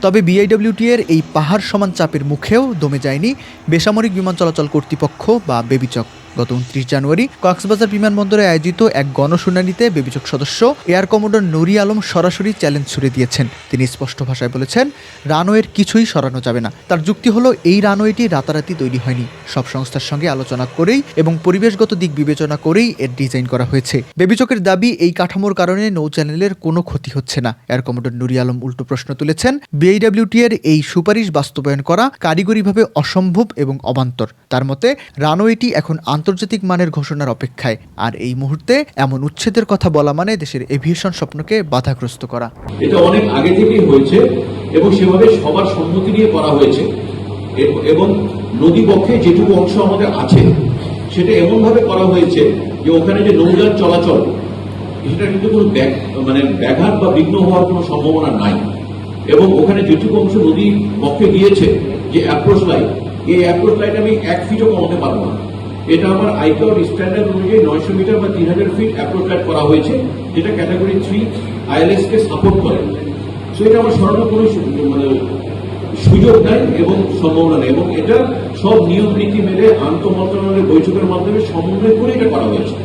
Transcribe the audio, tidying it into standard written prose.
তবে বিআইডব্লিউটি এর এই পাহাড় সমান চাপের মুখেও দমে যায়নি বেসামরিক বিমান চলাচল কর্তৃপক্ষ বা বেবিচক। গত 29 জানুয়ারি কক্সবাজার বিমানবন্দরে আয়োজিত এক গণশুনানিতে বেবিচক সদস্য এয়ার কমোডর নুরি আলম সরাসরি চ্যালেঞ্জ ছুড়ে দিয়েছেন। তিনি স্পষ্ট ভাষায় বলেছেন, রানওয়ের কিছুই সরানো যাবে না। তার যুক্তি হলো, এই রানওয়েটি রাতারাতি তৈরি হয়নি, সব সংস্থার সঙ্গে আলোচনা করেই এবং পরিবেশগত দিক বিবেচনা করেই এর ডিজাইন করা হয়েছে। বেবিচকের দাবি, এই কাঠামোর কারণে নৌ চ্যানেলের কোনো ক্ষতি হচ্ছে না। এয়ার কমোডর নুরি আলম উল্টো প্রশ্ন তুলেছেন, বিআইডব্লিউটি এর এই সুপারিশ বাস্তবায়ন করা কারিগরিভাবে অসম্ভব এবং অবান্তর। তার মতে, রানওয়েটি এখন আন্তর্জাতিক মানের ঘোষণার অপেক্ষায়, আর এই মুহূর্তে এমন উচ্ছেদের কথা বলা মানে দেশের এভিয়েশন স্বপ্নকে বাধাগ্রস্ত করা। এটা অনেক আগে থেকেই হয়েছে এবং সেভাবে সবার সম্মতি নিয়ে করা হয়েছে এবং নদী পক্ষে যেটুকু অংশ আমাদের আছে সেটা এমন ভাবে করা হয়েছে যে ওখানে যে নৌযান চলাচল সেটা কিন্তু কোনো ব্যাঘাত বা বিঘ্ন হওয়ার কোনো সম্ভাবনা নাই। এবং ওখানে যেটুকু অংশ নদী পক্ষে গিয়েছে যে অ্যাপ্রোচ লাইন, এই অ্যাপ্রোচ লাইন আমি 1 ফিটও কমাতে পারবো না। এটা আমার আইকিউর স্ট্যান্ডার্ড অনুযায়ী 900 মিটার বা 3000 ফিট অ্যাপ্রোচ লাইন করা হয়েছে, যেটা ক্যাটাগরি 3 ILS কে সাপোর্ট করে। সো এটা আমার সরানোর কোনো সুযোগ নাই এবং সম্ভাবনা নেই, এবং এটা সব নিয়ম নীতি মেনে আন্তঃমন্ত্রণালয়ের বৈঠকের মাধ্যমে সমন্বয় করে এটা করা হয়েছে।